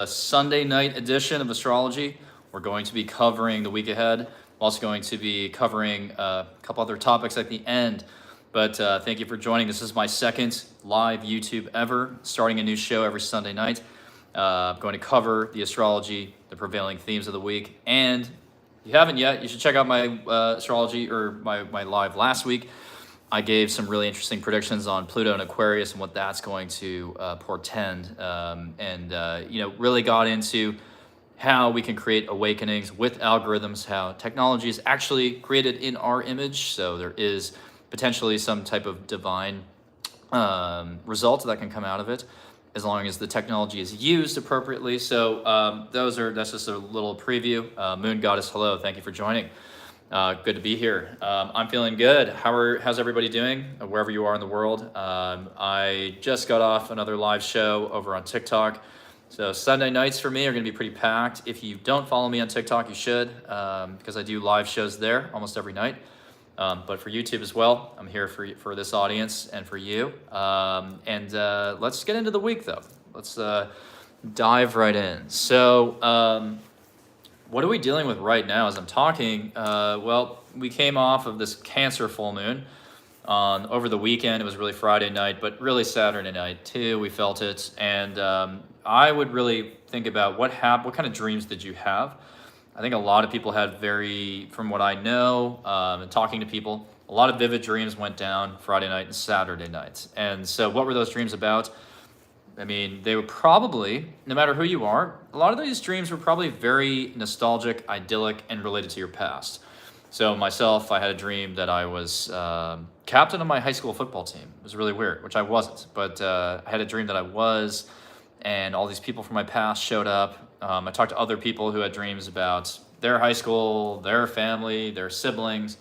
A Sunday night edition of Astrology. We're going to be covering the week ahead. We're also going to be covering a couple other topics at the end. But thank you for joining. This is my second live YouTube ever, starting a new show every Sunday night. I'm going to cover the astrology, the prevailing themes of the week. And if you haven't yet, you should check out my astrology or my live last week. I gave some really interesting predictions on Pluto and Aquarius and what that's going to portend, really got into how we can create awakenings with algorithms, how technology is actually created in our image. So there is potentially some type of divine result that can come out of it, as long as the technology is used appropriately. So that's just a little preview. Moon Goddess, hello, thank you for joining. Good to be here. I'm feeling good. How's everybody doing, wherever you are in the world? I just got off another live show over on TikTok. So Sunday nights for me are going to be pretty packed. If you don't follow me on TikTok, you should, because I do live shows there almost every night. But for YouTube as well, I'm here for this audience and for you. Let's get into the week, though. Let's dive right in. So what are we dealing with right now as I'm talking? Well, we came off of this Cancer full moon over the weekend. It was really Friday night, but really Saturday night too. We felt it. And I would really think about what kind of dreams did you have? I think a lot of people had from what I know, and talking to people, a lot of vivid dreams went down Friday night and Saturday night. And so what were those dreams about? I mean, they were probably, no matter who you are, a lot of these dreams were probably very nostalgic, idyllic, and related to your past. So myself, I had a dream that I was captain of my high school football team. It was really weird, which I wasn't. But I had a dream that I was, and all these people from my past showed up. I talked to other people who had dreams about their high school, their family, their siblings,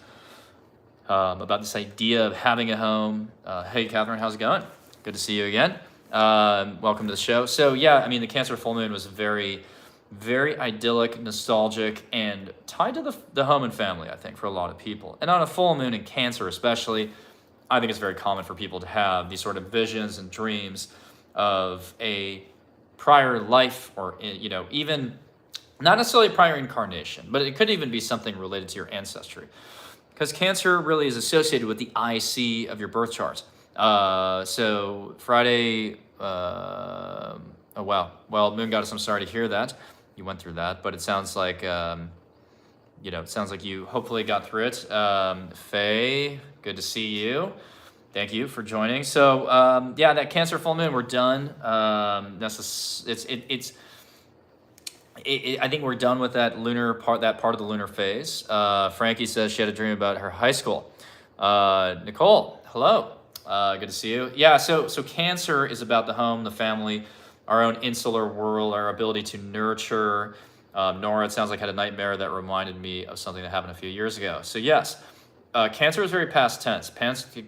about this idea of having a home. Hey, Catherine, how's it going? Good to see you again. Welcome to the show. So yeah, I mean, the Cancer full moon was very, very idyllic, nostalgic, and tied to the home and family, I think, for a lot of people. And on a full moon in Cancer especially, I think it's very common for people to have these sort of visions and dreams of a prior life, or, even not necessarily prior incarnation, but it could even be something related to your ancestry. Because Cancer really is associated with the IC of your birth chart. So Friday, oh wow. Well, Moon Goddess, I'm sorry to hear that. You went through that, but it sounds like, it sounds like you hopefully got through it. Faye, good to see you. Thank you for joining. So, yeah, that Cancer full moon, we're done. I think we're done with that that part of the lunar phase. Frankie says she had a dream about her high school. Nicole, hello. Good to see you. Yeah, so Cancer is about the home, the family, our own insular world, our ability to nurture. Nora, it sounds like, had a nightmare that reminded me of something that happened a few years ago. So yes, Cancer is very past tense.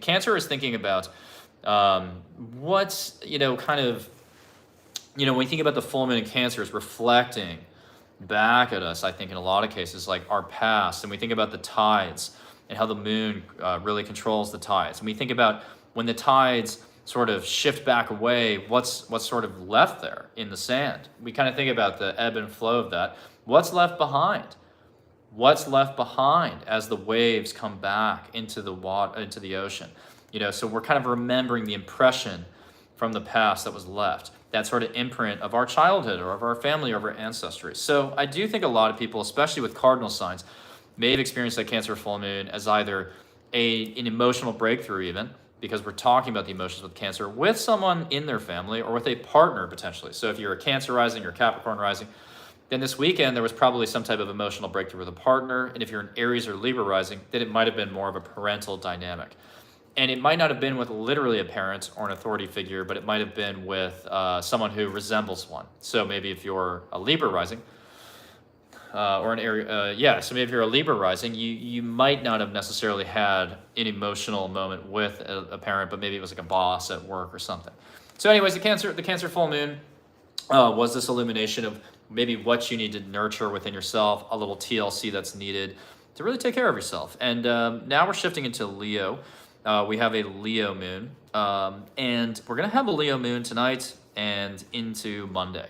Cancer is thinking about what's, when you think about the full moon in Cancer, it's reflecting back at us, I think, in a lot of cases, like our past. And we think about the tides and how the moon really controls the tides. And we think about when the tides sort of shift back away, what's sort of left there in the sand. We kind of think about the ebb and flow of that. What's left behind? What's left behind as the waves come back into the water, into the ocean? So we're kind of remembering the impression from the past that was left, that sort of imprint of our childhood or of our family or of our ancestry. So I do think a lot of people, especially with cardinal signs, may have experienced that Cancer full moon as either an emotional breakthrough, even because we're talking about the emotions with Cancer with someone in their family or with a partner potentially. So if you're a Cancer rising or Capricorn rising, then this weekend there was probably some type of emotional breakthrough with a partner. And if you're an Aries or Libra rising, then it might have been more of a parental dynamic. And it might not have been with literally a parent or an authority figure, but it might have been with someone who resembles one. So maybe if you're a Libra rising, or an Aries, so maybe if you're a Libra rising, you might not have necessarily had an emotional moment with a parent, but maybe it was like a boss at work or something. So anyways, the Cancer full moon was this illumination of maybe what you need to nurture within yourself, a little TLC that's needed to really take care of yourself. And now we're shifting into Leo. We have a Leo moon, and we're going to have a Leo moon tonight and into Monday.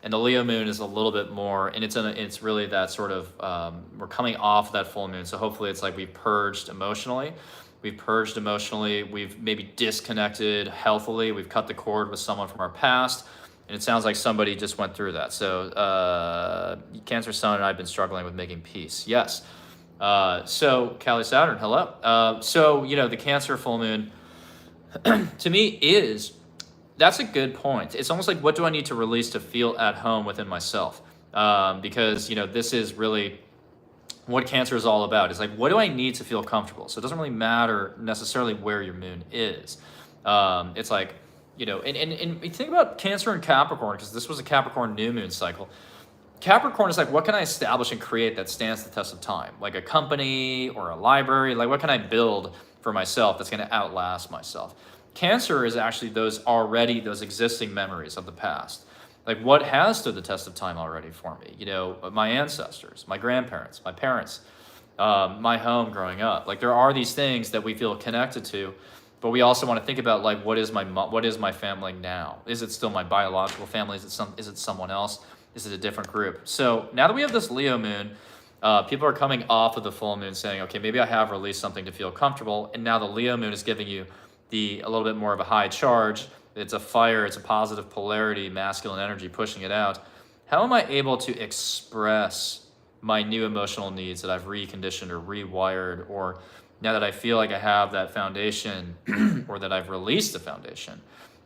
And the Leo moon is a little bit more, and it's really that sort of, we're coming off that full moon. So hopefully it's like we've purged emotionally. We've maybe disconnected healthily. We've cut the cord with someone from our past. And it sounds like somebody just went through that. So Cancer Sun and I have been struggling with making peace. Yes. So Kali Saturn, hello. So, the Cancer full moon to me that's a good point. It's almost like, what do I need to release to feel at home within myself? Because, this is really what Cancer is all about. It's like, what do I need to feel comfortable? So it doesn't really matter necessarily where your moon is. It's like, and you think about Cancer and Capricorn, because this was a Capricorn new moon cycle. Capricorn is like, what can I establish and create that stands the test of time? Like a company or a library, like what can I build for myself that's going to outlast myself? Cancer is actually those existing memories of the past. Like what has stood the test of time already for me? My ancestors, my grandparents, my parents, my home growing up. Like there are these things that we feel connected to, but we also want to think about like, what is my family now? Is it still my biological family? Is it someone else? Is it a different group? So now that we have this Leo moon, people are coming off of the full moon saying, okay, maybe I have released something to feel comfortable. And now the Leo moon is giving you a little bit more of a high charge. It's a fire, it's a positive polarity, masculine energy pushing it out. How am I able to express my new emotional needs that I've reconditioned or rewired, or now that I feel like I have that foundation or that I've released the foundation,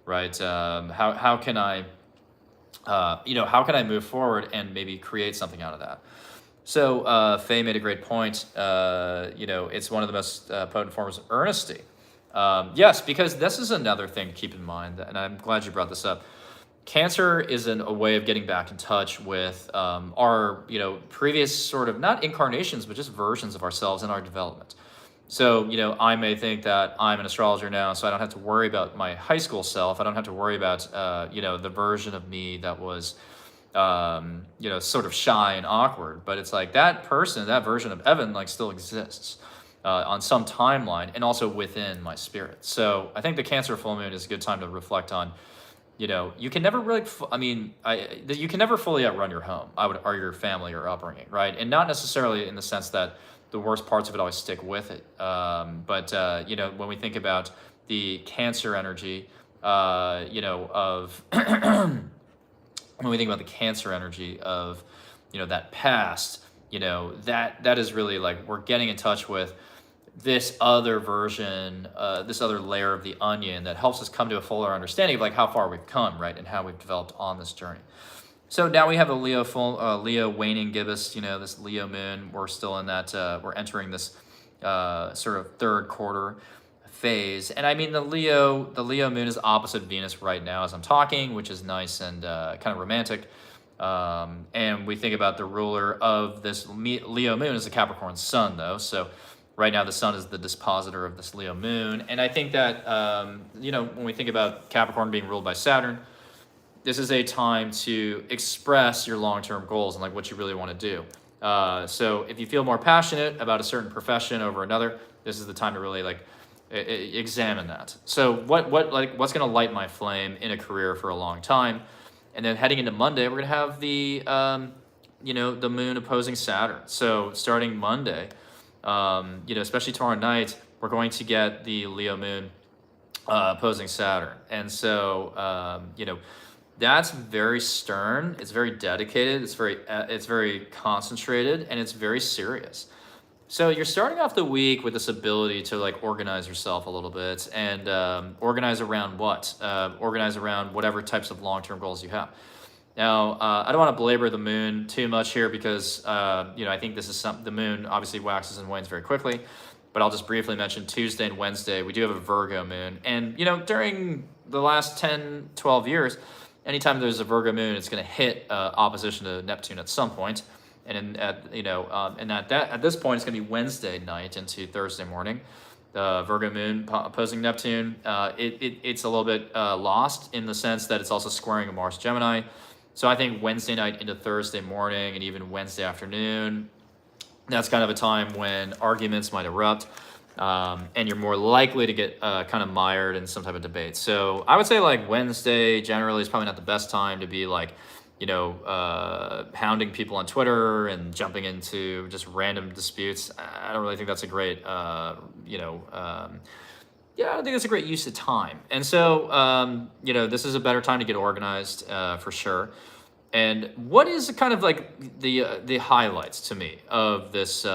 right? How can I move forward and maybe create something out of that? So Faye made a great point. It's one of the most potent forms of earnesty. Yes, because this is another thing to keep in mind, and I'm glad you brought this up. Cancer is a way of getting back in touch with our, previous sort of, not incarnations, but just versions of ourselves in our development. So, I may think that I'm an astrologer now, so I don't have to worry about my high school self. I don't have to worry about, the version of me that was, sort of shy and awkward. But it's like that version of Evan, like still exists on some timeline and also within my spirit. So I think the Cancer full moon is a good time to reflect on, you can never really, you can never fully outrun your home, or your family or upbringing, right? And not necessarily in the sense that the worst parts of it always stick with it. But when we think about the Cancer energy, of when we think about the Cancer energy of, that past, that is really like we're getting in touch with this other version, this other layer of the onion that helps us come to a fuller understanding of like how far we've come, right, and how we've developed on this journey. So now we have a Leo waning gibbous, this Leo moon. We're still in that, we're entering this sort of third quarter phase. And I mean, the Leo moon is opposite Venus right now as I'm talking, which is nice and kind of romantic. And we think about the ruler of this Leo moon is the Capricorn sun, though. So right now the sun is the dispositor of this Leo moon. And I think that, when we think about Capricorn being ruled by Saturn, this is a time to express your long-term goals and like what you really want to do. So if you feel more passionate about a certain profession over another, this is the time to really like examine that. So what's going to light my flame in a career for a long time? And then heading into Monday, we're going to have the moon opposing Saturn. So starting Monday, especially tomorrow night, we're going to get the Leo moon opposing Saturn. And so, that's very stern. It's very dedicated. It's very concentrated, and it's very serious. So you're starting off the week with this ability to like organize yourself a little bit and organize around what? Organize around whatever types of long-term goals you have. Now, I don't want to belabor the moon too much here because, I think this is the moon obviously waxes and wanes very quickly, but I'll just briefly mention Tuesday and Wednesday, we do have a Virgo moon. And, during the last 10, 12 years, anytime there's a Virgo moon, it's going to hit opposition to Neptune at some point. And at this point, it's going to be Wednesday night into Thursday morning. The Virgo moon opposing Neptune, it's a little bit lost in the sense that it's also squaring a Mars Gemini. So I think Wednesday night into Thursday morning and even Wednesday afternoon, that's kind of a time when arguments might erupt. And you're more likely to get kind of mired in some type of debate. So I would say like Wednesday generally is probably not the best time to be like, hounding people on Twitter and jumping into just random disputes. I don't really think that's a great, yeah, I don't think that's a great use of time. And so, this is a better time to get organized for sure. And what is kind of like the highlights to me of this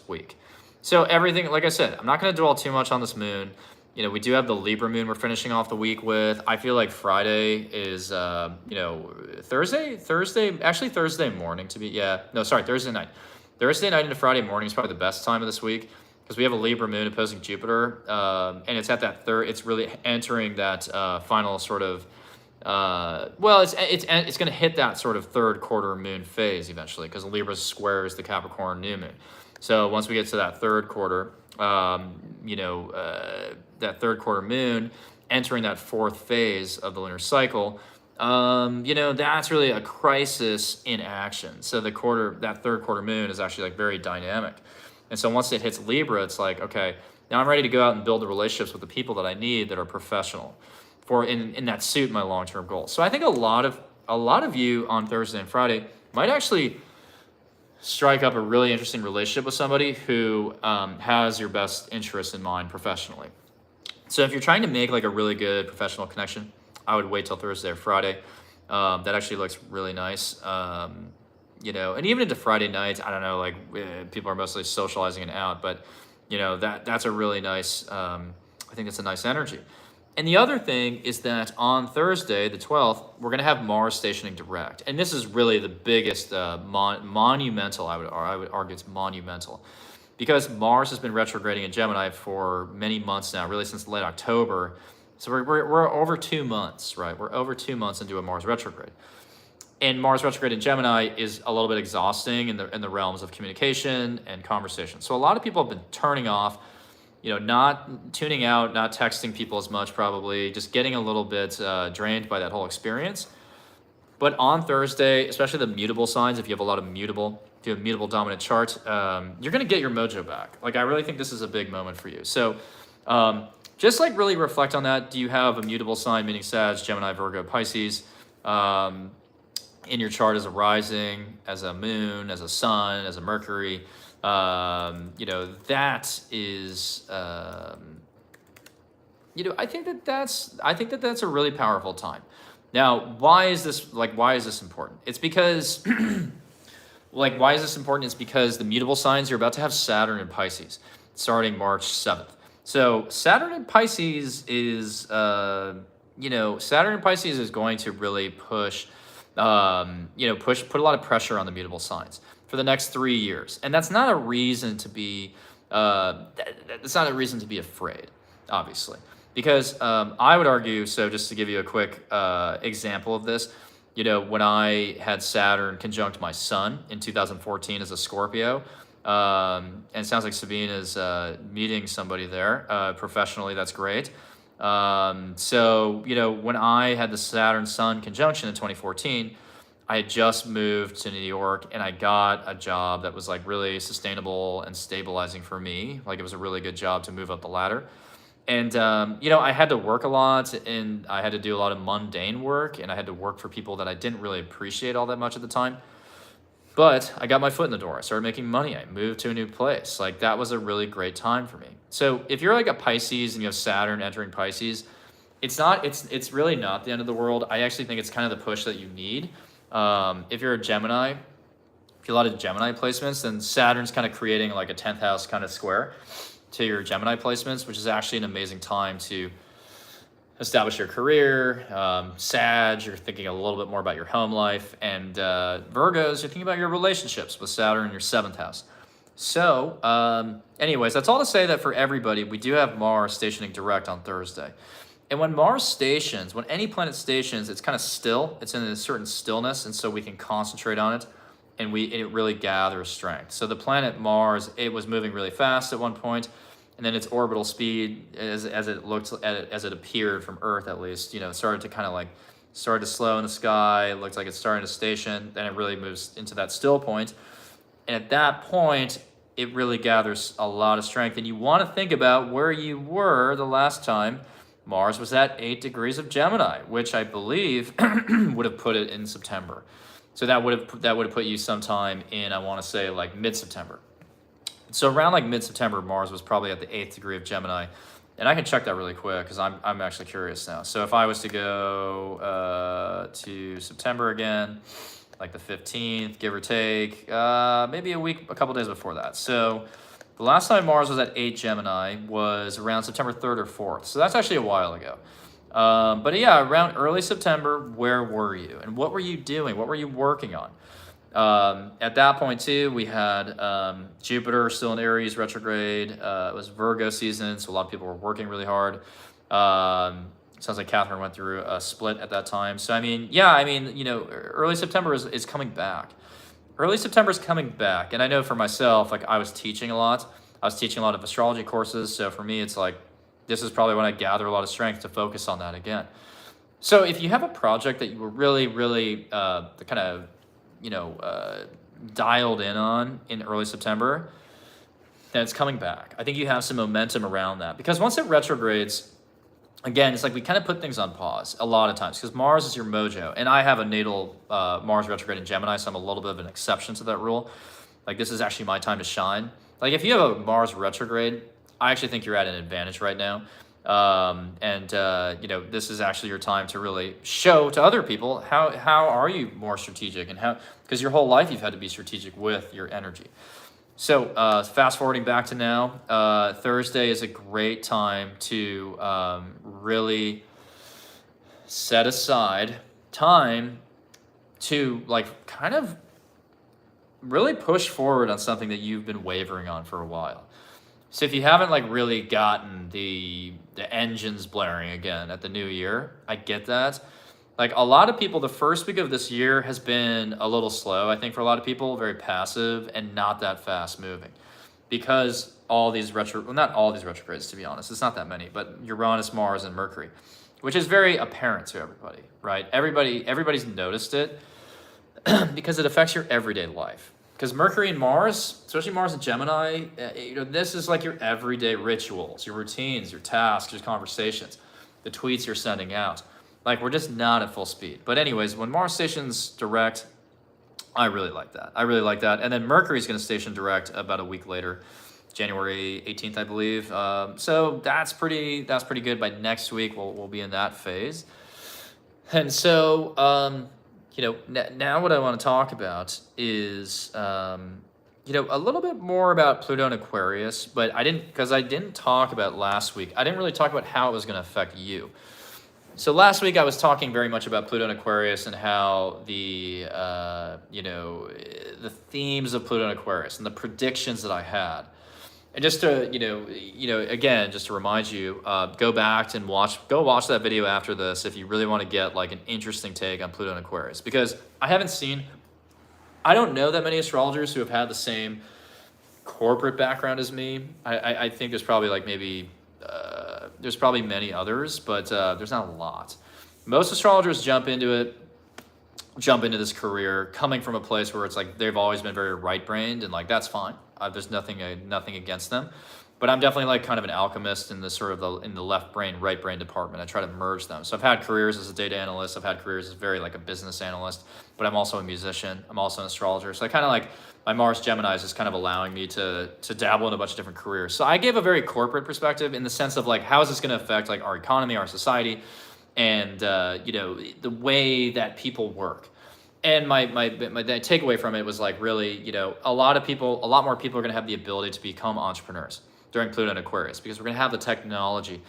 week? So everything, like I said, I'm not going to dwell too much on this moon. We do have the Libra moon we're finishing off the week with. I feel like Friday is, Thursday morning Thursday night. Thursday night into Friday morning is probably the best time of this week because we have a Libra moon opposing Jupiter, and it's at that it's really entering that final sort of, it's going to hit that sort of third quarter moon phase eventually because Libra squares the Capricorn new moon. So once we get to that third quarter, that third quarter moon entering that fourth phase of the lunar cycle, that's really a crisis in action. So that third quarter moon is actually like very dynamic. And so once it hits Libra, it's like, okay, now I'm ready to go out and build the relationships with the people that I need that are professional in that suit my long-term goals. So I think a lot of you on Thursday and Friday might actually strike up a really interesting relationship with somebody who has your best interests in mind professionally. So if you're trying to make like a really good professional connection, I would wait till Thursday or Friday. That actually looks really nice. And even into Friday nights, I don't know, people are mostly socializing and out, but that's a really nice, I think it's a nice energy. And the other thing is that on Thursday, the 12th, we're going to have Mars stationing direct. And this is really the biggest monumental, I would argue it's monumental. Because Mars has been retrograding in Gemini for many months now, really since late October. So we're over 2 months, right? We're over 2 months into a Mars retrograde. And Mars retrograde in Gemini is a little bit exhausting in the realms of communication and conversation. So a lot of people have been turning off, not tuning out, not texting people as much probably, just getting a little bit drained by that whole experience. But on Thursday, especially the mutable signs, if you have a mutable dominant chart, you're going to get your mojo back. I really think this is a big moment for you. So just really reflect on that. Do you have a mutable sign, meaning Sag, Gemini, Virgo, Pisces, in your chart as a rising, as a moon, as a sun, as a Mercury? That is, I think that's a really powerful time. Now, why is this important? It's because, why is this important? It's because the mutable signs, you're about to have Saturn in Pisces starting March 7th. So Saturn in Pisces is, Saturn in Pisces is going to really push, put a lot of pressure on the mutable signs for the next 3 years. And that's not a reason to be, afraid, obviously. Because I would argue, so just to give you a quick example of this, when I had Saturn conjunct my sun in 2014 as a Scorpio, and it sounds like Sabine is meeting somebody there professionally, that's great. So, when I had the Saturn-Sun conjunction in 2014, I had just moved to New York and I got a job that was really sustainable and stabilizing for me. It was a really good job to move up the ladder. And, I had to work a lot and I had to do a lot of mundane work and I had to work for people that I didn't really appreciate all that much at the time. But I got my foot in the door. I started making money. I moved to a new place. That was a really great time for me. So if you're a Pisces and you have Saturn entering Pisces, it's really not the end of the world. I actually think it's kind of the push that you need. If you're a Gemini, if you have a lot of Gemini placements, then Saturn's kind of creating a 10th house kind of square to your Gemini placements, which is actually an amazing time to establish your career. Sag, you're thinking a little bit more about your home life. And Virgos, you're thinking about your relationships with Saturn in your 7th house. So anyways, that's all to say that for everybody, we do have Mars stationing direct on Thursday. And when Mars stations, when any planet stations, it's kind of still. It's in a certain stillness, and so we can concentrate on it, and it really gathers strength. So the planet Mars, it was moving really fast at one point, and then its orbital speed, as it appeared from Earth at least, started to kind of started to slow in the sky. It looked like it's starting to station. Then it really moves into that still point, and at that point, it really gathers a lot of strength. And you want to think about where you were the last time Mars was at 8 degrees of Gemini, which I believe would have put it in September. So that would have put you sometime in, I want to say, like mid-September. So around like mid-September, Mars was probably at the 8th degree of Gemini. And I can check that really quick because I'm actually curious now. So if I was to go to September again, like the 15th, give or take, maybe a couple days before that. So the last time Mars was at 8 Gemini was around September 3rd or 4th. So that's actually a while ago. But yeah, around early September, where were you? And what were you doing? What were you working on? At that point too, we had Jupiter still in Aries retrograde. It was Virgo season, so a lot of people were working really hard. Sounds like Catherine went through a split at that time. So early September is coming back. Early September is coming back, and I know for myself, like I was teaching a lot. I was teaching a lot of astrology courses, so for me, it's like this is probably when I gather a lot of strength to focus on that again. So if you have a project that you were really, really dialed in on in early September, then it's coming back. I think you have some momentum around that because once it retrogrades, again, it's like we kind of put things on pause a lot of times because Mars is your mojo. And I have a natal Mars retrograde in Gemini, so I'm a little bit of an exception to that rule. Like this is actually my time to shine. Like if you have a Mars retrograde, I actually think you're at an advantage right now. This is actually your time to really show to other people how are you more strategic and how, because your whole life you've had to be strategic with your energy. So fast forwarding back to now, Thursday is a great time to really set aside time to like kind of really push forward on something that you've been wavering on for a while. So if you haven't like really gotten the engines blaring again at the new year, I get that. Like a lot of people, the first week of this year has been a little slow. I think for a lot of people, very passive and not that fast moving because not all these retrogrades, to be honest, it's not that many, but Uranus, Mars, and Mercury, which is very apparent to everybody, right? Everybody's noticed it because it affects your everyday life. Because Mercury and Mars, especially Mars and Gemini, this is like your everyday rituals, your routines, your tasks, your conversations, the tweets you're sending out. Like we're just not at full speed. But anyways, when Mars stations direct, I really like that. And then Mercury is going to station direct about a week later, January 18th, I believe. So that's pretty good. By next week, we'll be in that phase. And so, now what I want to talk about is, a little bit more about Pluto and Aquarius, but I didn't talk about last week. I didn't really talk about how it was going to affect you. So last week I was talking very much about Pluto and Aquarius and how the themes of Pluto and Aquarius and the predictions that I had. And just to, again, just to remind you, go back and watch that video after this if you really want to get like an interesting take on Pluto and Aquarius. Because I don't know that many astrologers who have had the same corporate background as me. I think there's probably like maybe, there's probably many others, but there's not a lot. Most astrologers jump into this career coming from a place where it's like they've always been very right-brained, and like that's fine. There's nothing against them, but I'm definitely like kind of an alchemist in the in the left brain, right brain department. I try to merge them. So I've had careers as a data analyst. I've had careers as very like a business analyst, but I'm also a musician. I'm also an astrologer. So I kind of like my Mars Gemini is just kind of allowing me to dabble in a bunch of different careers. So I gave a very corporate perspective in the sense of like, how is this going to affect like our economy, our society, and the way that people work. And my takeaway from it was like really, a lot more people are going to have the ability to become entrepreneurs during Pluto and Aquarius because we're going to have the technology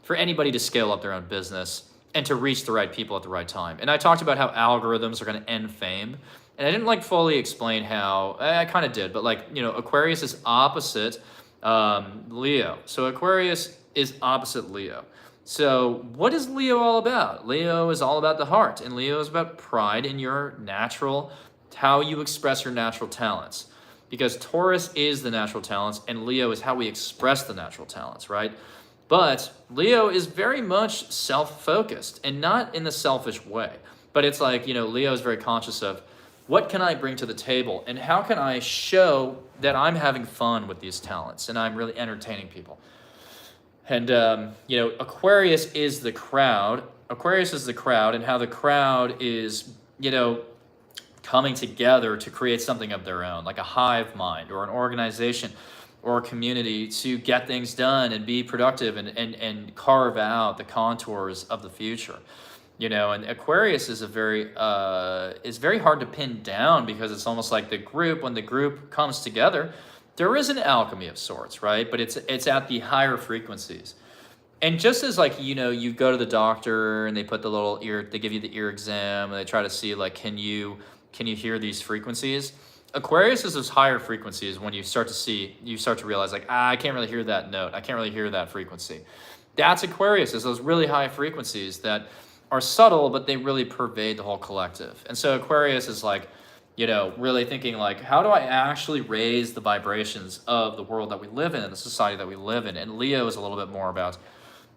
for anybody to scale up their own business and to reach the right people at the right time. And I talked about how algorithms are going to end fame. And I didn't like fully explain how, I kind of did, but like, Aquarius is opposite Leo. So Aquarius is opposite Leo. So what is Leo all about? Leo is all about the heart, and Leo is about pride in your natural, how you express your natural talents. Because Taurus is the natural talents, and Leo is how we express the natural talents, right? But Leo is very much self-focused, and not in the selfish way. But it's like, Leo is very conscious of, what can I bring to the table, and how can I show that I'm having fun with these talents, and I'm really entertaining people? And, you know, Aquarius is the crowd. Aquarius is the crowd, and how the crowd is, you know, coming together to create something of their own, like a hive mind or an organization or a community to get things done and be productive and carve out the contours of the future. You know, and Aquarius is very hard to pin down, because it's almost like the group, when the group comes together, there is an alchemy of sorts, right? But it's at the higher frequencies. And just as, like, you know, you go to the doctor and they put the little ear, they give you the ear exam and they try to see, like, can you hear these frequencies? Aquarius is those higher frequencies. When you start to realize, like, I can't really hear that note. I can't really hear that frequency. That's Aquarius, is those really high frequencies that are subtle, but they really pervade the whole collective. And so Aquarius is like, you know, really thinking like, how do I actually raise the vibrations of the world that we live in, the society that we live in? And Leo is a little bit more about,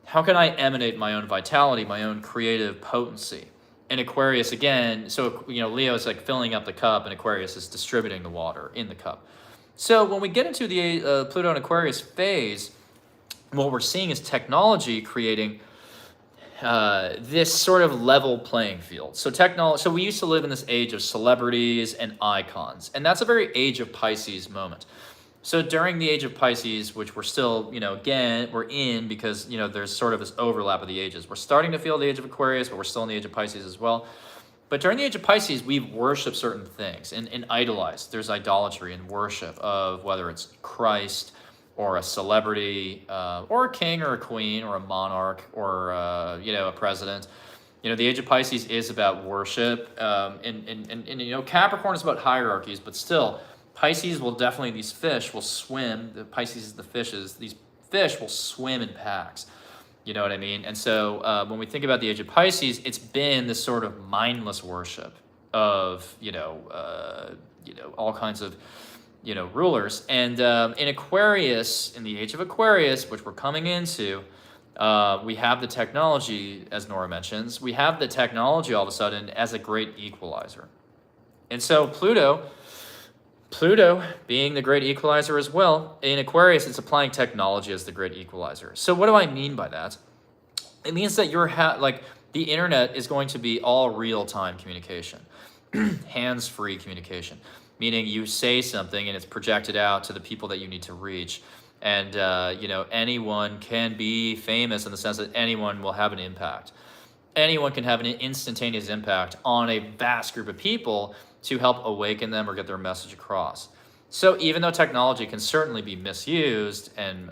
how can I emanate my own vitality, my own creative potency? And Aquarius, again, so, you know, Leo is like filling up the cup, and Aquarius is distributing the water in the cup. So when we get into the Pluto and Aquarius phase, what we're seeing is technology creating this sort of level playing field. So we used to live in this age of celebrities and icons, and that's a very age of Pisces moment. So during the age of Pisces, which we're still, you know, again, we're in, because, you know, there's sort of this overlap of the ages. We're starting to feel the age of Aquarius, but we're still in the age of Pisces as well. But during the age of Pisces, we've worshipped certain things and idolized. There's idolatry and worship of whether it's Christ or a celebrity, or a king or a queen or a monarch or, you know, a president. You know, the age of Pisces is about worship. And you know, Capricorn is about hierarchies, but still, Pisces will definitely, these fish will swim. The Pisces is the fishes. These fish will swim in packs. You know what I mean? And so when we think about the age of Pisces, it's been this sort of mindless worship of, you know, all kinds of, you know, rulers. And in Aquarius, in the age of Aquarius, which we're coming into, we have the technology, as Nora mentions, we have the technology all of a sudden as a great equalizer. And so Pluto being the great equalizer as well, in Aquarius, it's applying technology as the great equalizer. So what do I mean by that? It means that like the internet is going to be all real-time communication, hands-free communication, meaning you say something and it's projected out to the people that you need to reach. And, you know, anyone can be famous in the sense that anyone will have an impact. Anyone can have an instantaneous impact on a vast group of people to help awaken them or get their message across. So even though technology can certainly be misused and,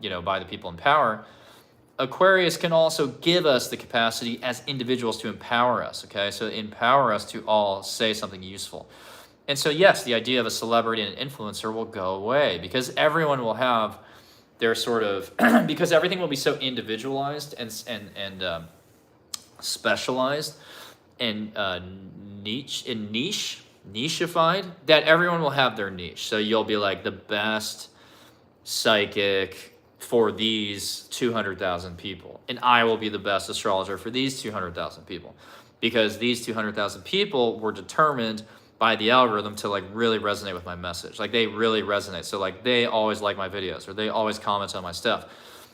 you know, by the people in power, Aquarius can also give us the capacity as individuals to empower us, okay? So empower us to all say something useful. And so, yes, the idea of a celebrity and an influencer will go away, because everyone will have their sort of, because everything will be so individualized and specialized and nicheified, that everyone will have their niche. So you'll be like the best psychic for these 200,000 people, and I will be the best astrologer for these 200,000 people, because these 200,000 people were determined by the algorithm to like really resonate with my message. Like they really resonate. So like they always like my videos, or they always comment on my stuff.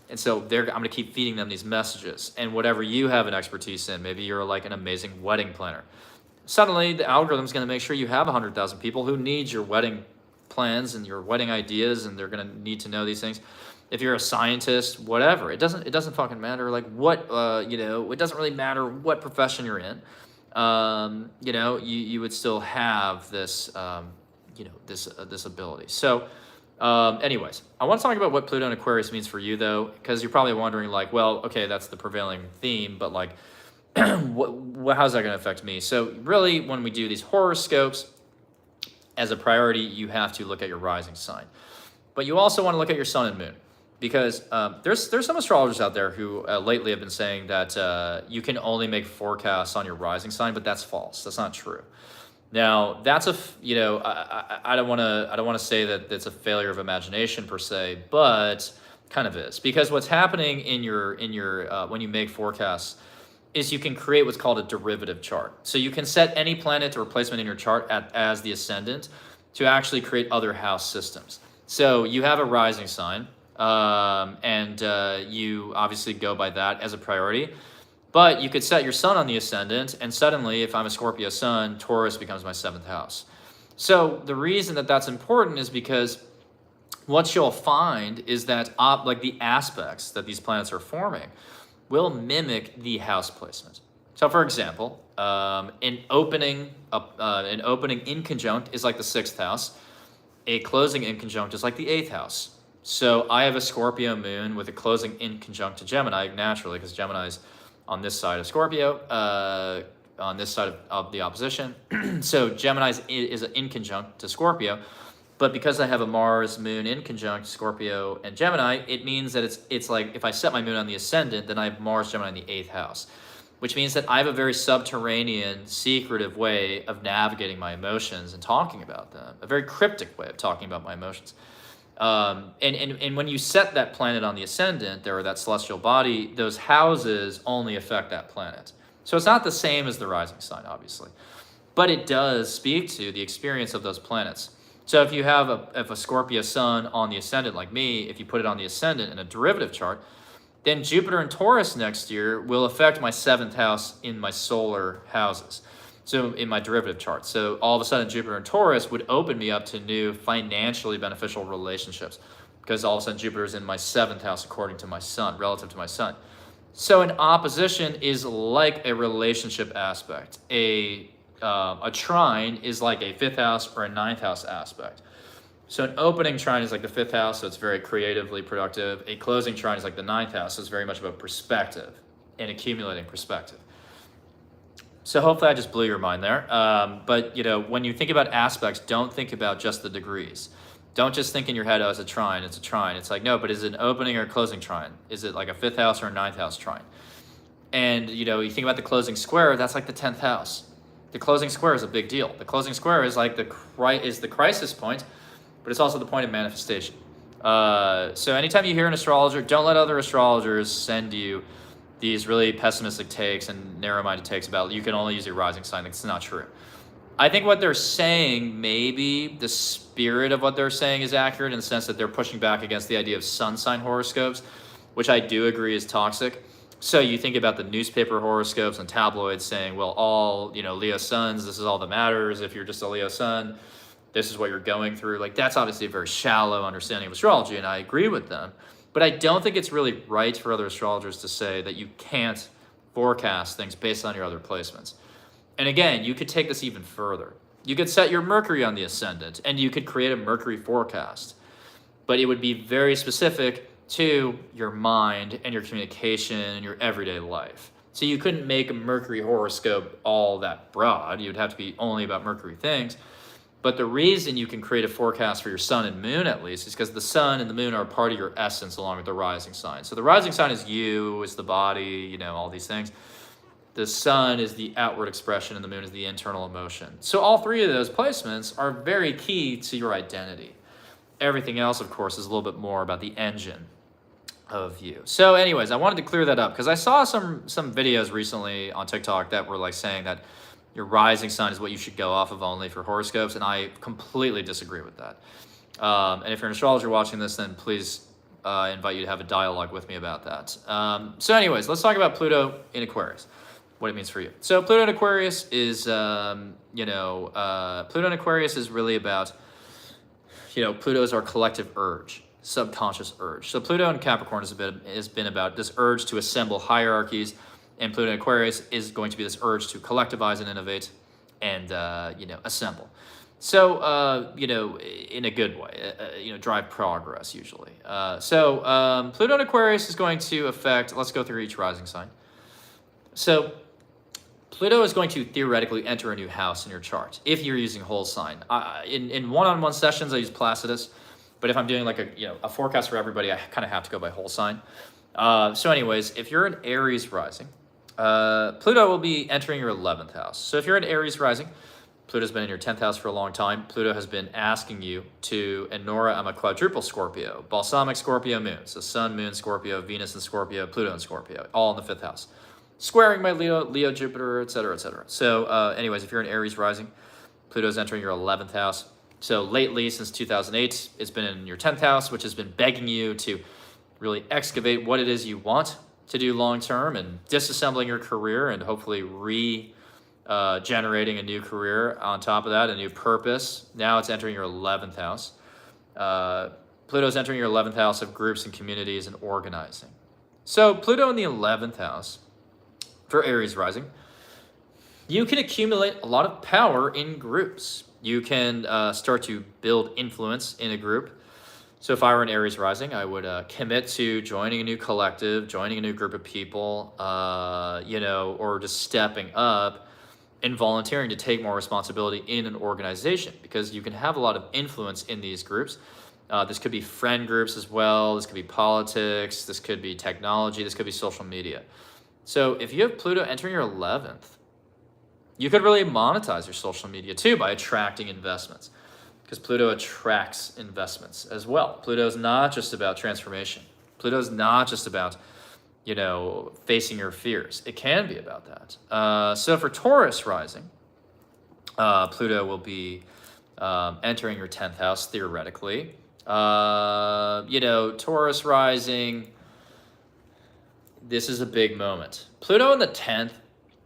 And so I'm gonna keep feeding them these messages. And whatever you have an expertise in, maybe you're like an amazing wedding planner. Suddenly the algorithm's gonna make sure you have 100,000 people who need your wedding plans and your wedding ideas, and they're gonna need to know these things. If you're a scientist, whatever, it doesn't fucking matter like what, you know, it doesn't really matter what profession you're in. You know, you would still have this, you know, this ability. So, anyways, I want to talk about what Pluto and Aquarius means for you, though, because you're probably wondering, like, well, okay, that's the prevailing theme, but like, how's that going to affect me? So, really, when we do these horoscopes, as a priority, you have to look at your rising sign, but you also want to look at your sun and moon. Because there's some astrologers out there who lately have been saying that you can only make forecasts on your rising sign, but that's false. That's not true. Now that's you know, I don't want to say that it's a failure of imagination per se, but kind of is, because what's happening in your when you make forecasts is you can create what's called a derivative chart. So you can set any planet or placement in your chart as the ascendant to actually create other house systems. So you have a rising sign. You obviously go by that as a priority. But you could set your sun on the ascendant, and suddenly, if I'm a Scorpio sun, Taurus becomes my 7th house. So the reason that that's important is because what you'll find is that like the aspects that these planets are forming will mimic the house placement. So for example, an opening in conjunct is like the 6th house. A closing in conjunct is like the 8th house. So I have a Scorpio moon with a closing in conjunct to Gemini naturally, because Gemini is on this side of Scorpio, on this side of the opposition. So Gemini is in conjunct to Scorpio. But because I have a Mars moon in conjunct Scorpio and Gemini, it means that it's like if I set my moon on the ascendant, then I have Mars Gemini in the 8th house, which means that I have a very subterranean, secretive way of navigating my emotions and talking about them, a very cryptic way of talking about my emotions. And when you set that planet on the ascendant, or that celestial body, those houses only affect that planet. So it's not the same as the rising sign, obviously, but it does speak to the experience of those planets. So if you have a Scorpio sun on the ascendant like me, if you put it on the ascendant in a derivative chart, then Jupiter and Taurus next year will affect my 7th house in my solar houses. So in my derivative chart. So all of a sudden Jupiter and Taurus would open me up to new financially beneficial relationships, because all of a sudden Jupiter is in my 7th house according to my sun, relative to my sun. So an opposition is like a relationship aspect. A trine is like a 5th house or a 9th house aspect. So an opening trine is like the 5th house, so it's very creatively productive. A closing trine is like the 9th house, so it's very much about perspective and accumulating perspective. So hopefully I just blew your mind there. But when you think about aspects, don't think about just the degrees. Don't just think in your head, oh, it's a trine, it's a trine. It's like, no, but is it an opening or a closing trine? Is it like a 5th house or a 9th house trine? And you think about the closing square, that's like the 10th house. The closing square is a big deal. The closing square is like the crisis point, but it's also the point of manifestation. So anytime you hear an astrologer, don't let other astrologers send you these really pessimistic takes and narrow-minded takes about you can only use your rising sign. That's not true. I think what they're saying, maybe the spirit of what they're saying is accurate in the sense that they're pushing back against the idea of sun sign horoscopes, which I do agree is toxic. So you think about the newspaper horoscopes and tabloids saying, well, all, Leo suns, this is all that matters. If you're just a Leo sun, this is what you're going through. Like, that's obviously a very shallow understanding of astrology, and I agree with them. But I don't think it's really right for other astrologers to say that you can't forecast things based on your other placements. And again, you could take this even further. You could set your Mercury on the ascendant, and you could create a Mercury forecast. But it would be very specific to your mind and your communication and your everyday life. So you couldn't make a Mercury horoscope all that broad. You'd have to be only about Mercury things. But the reason you can create a forecast for your sun and moon, at least, is because the sun and the moon are a part of your essence along with the rising sign. So the rising sign is you, is the body, all these things. The sun is the outward expression and the moon is the internal emotion. So all three of those placements are very key to your identity. Everything else, of course, is a little bit more about the engine of you. So anyways, I wanted to clear that up because I saw some videos recently on TikTok that were like saying that your rising sign is what you should go off of only for horoscopes, and I completely disagree with that. And if you're an astrologer watching this, then please invite you to have a dialogue with me about that. So anyways, let's talk about Pluto in Aquarius, what it means for you. So Pluto in Aquarius is, Pluto in Aquarius is really about, Pluto is our collective urge, subconscious urge. So Pluto in Capricorn has been about this urge to assemble hierarchies, and Pluto in Aquarius is going to be this urge to collectivize and innovate and, assemble. So, in a good way, drive progress usually. So Pluto in Aquarius is going to affect, let's go through each rising sign. So Pluto is going to theoretically enter a new house in your chart if you're using whole sign. In one-on-one sessions, I use Placidus, but if I'm doing like a forecast for everybody, I kind of have to go by whole sign. So anyways, if you're an Aries rising, Pluto will be entering your 11th house. So if you're an Aries rising, Pluto's been in your 10th house for a long time. Pluto has been asking you to, and Nora, I'm a quadruple Scorpio, balsamic Scorpio moon. So Sun, Moon, Scorpio, Venus in Scorpio, Pluto in Scorpio, all in the 5th house. Squaring my Leo, Jupiter, etc., etc. So anyways, if you're an Aries rising, Pluto's entering your 11th house. So lately, since 2008, it's been in your 10th house, which has been begging you to really excavate what it is you want to do long-term and disassembling your career and hopefully generating a new career on top of that, a new purpose. Now it's entering your 11th house. Pluto's entering your 11th house of groups and communities and organizing. So Pluto in the 11th house for Aries rising, you can accumulate a lot of power in groups. You can start to build influence in a group. So if I were an Aries rising, I would commit to joining a new collective, joining a new group of people, or just stepping up and volunteering to take more responsibility in an organization, because you can have a lot of influence in these groups. This could be friend groups as well. This could be politics. This could be technology. This could be social media. So if you have Pluto entering your 11th, you could really monetize your social media too by attracting investments, because Pluto attracts investments as well. Pluto is not just about transformation. Pluto is not just about, facing your fears. It can be about that. So for Taurus rising, Pluto will be entering your 10th house theoretically. Taurus rising, this is a big moment. Pluto in the 10th,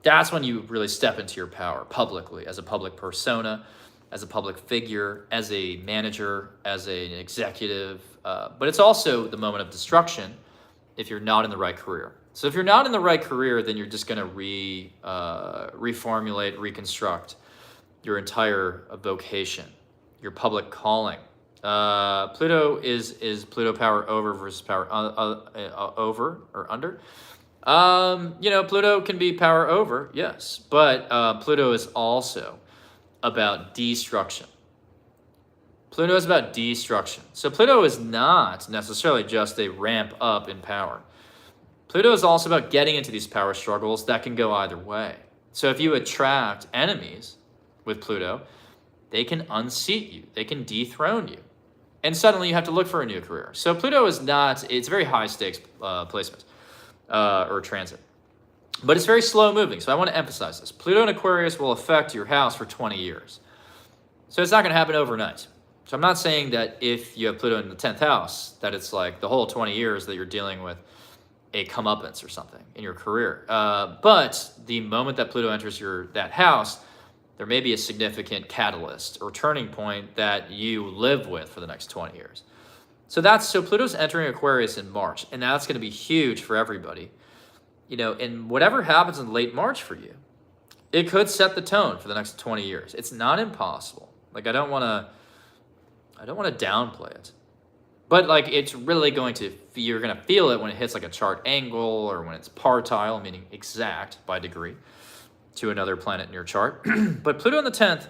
that's when you really step into your power publicly, as a public persona, as a public figure, as a manager, as an executive. But it's also the moment of destruction if you're not in the right career. So if you're not in the right career, then you're just going to reformulate, reconstruct your entire vocation, your public calling. Pluto is Pluto power over versus power over or under. Pluto can be power over, yes, but Pluto is also about destruction. Pluto is about destruction. So Pluto is not necessarily just a ramp up in power. Pluto is also about getting into these power struggles that can go either way. So if you attract enemies with Pluto, they can unseat you, they can dethrone you, and suddenly you have to look for a new career. So Pluto is not, it's very high stakes placement or transit, but it's very slow moving. So I want to emphasize this. Pluto in Aquarius will affect your house for 20 years. So it's not going to happen overnight. So I'm not saying that if you have Pluto in the 10th house, that it's like the whole 20 years that you're dealing with a comeuppance or something in your career. But the moment that Pluto enters that house, there may be a significant catalyst or turning point that you live with for the next 20 years. So Pluto's entering Aquarius in March, and that's going to be huge for everybody. And whatever happens in late March for you, it could set the tone for the next 20 years. It's not impossible. Like, I don't want to downplay it, but like, it's really you're going to feel it when it hits like a chart angle, or when it's partile, meaning exact by degree to another planet in your chart. But Pluto in the 10th,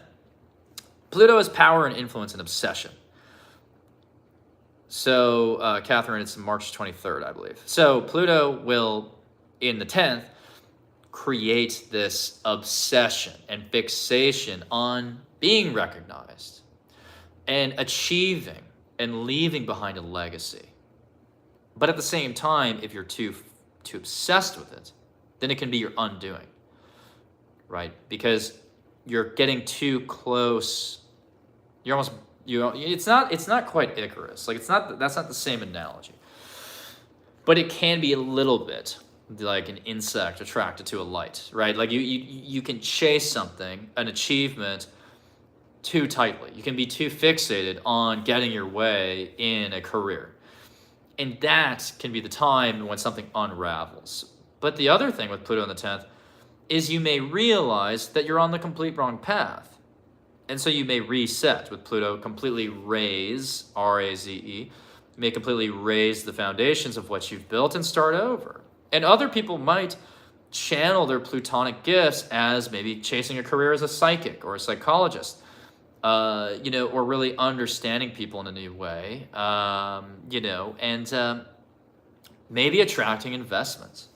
Pluto is power and influence and obsession. So, Catherine, it's March 23rd, I believe. So Pluto will, in the 10th, create this obsession and fixation on being recognized and achieving and leaving behind a legacy. But at the same time, if you're too obsessed with it, then it can be your undoing, right? Because you're getting too close. It's not quite Icarus. Like, that's not the same analogy. But it can be a little bit like an insect attracted to a light, right? Like you can chase something, an achievement, too tightly. You can be too fixated on getting your way in a career. And that can be the time when something unravels. But the other thing with Pluto in the 10th is you may realize that you're on the complete wrong path. And so you may reset with Pluto, completely raise, R-A-Z-E, you may completely raise the foundations of what you've built and start over. And other people might channel their Plutonic gifts as maybe chasing a career as a psychic or a psychologist, or really understanding people in a new way, and maybe attracting investments.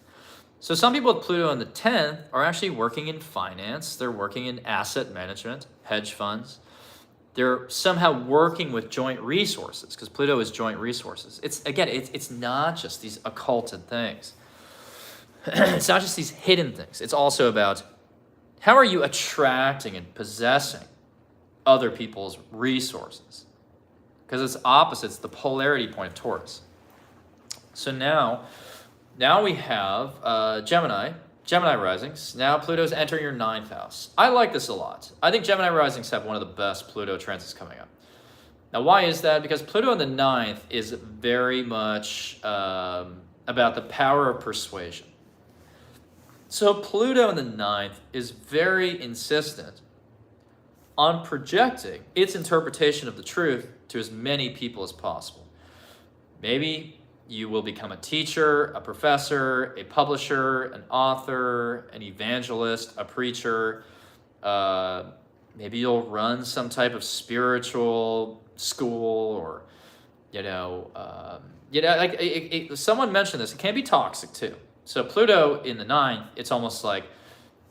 So some people with Pluto in the 10th are actually working in finance. They're working in asset management, hedge funds. They're somehow working with joint resources, because Pluto is joint resources. It's not just these occulted things. It's not just these hidden things. It's also about how are you attracting and possessing other people's resources. Because it's opposite, it's the polarity point of Taurus. So now we have Gemini risings. Now Pluto's entering your 9th house. I like this a lot. I think Gemini risings have one of the best Pluto transits coming up. Now, why is that? Because Pluto in the 9th is very much about the power of persuasion. So Pluto in the 9th is very insistent on projecting its interpretation of the truth to as many people as possible. Maybe you will become a teacher, a professor, a publisher, an author, an evangelist, a preacher. Maybe you'll run some type of spiritual school, or someone mentioned this. It can be toxic too. So Pluto in the 9th, it's almost like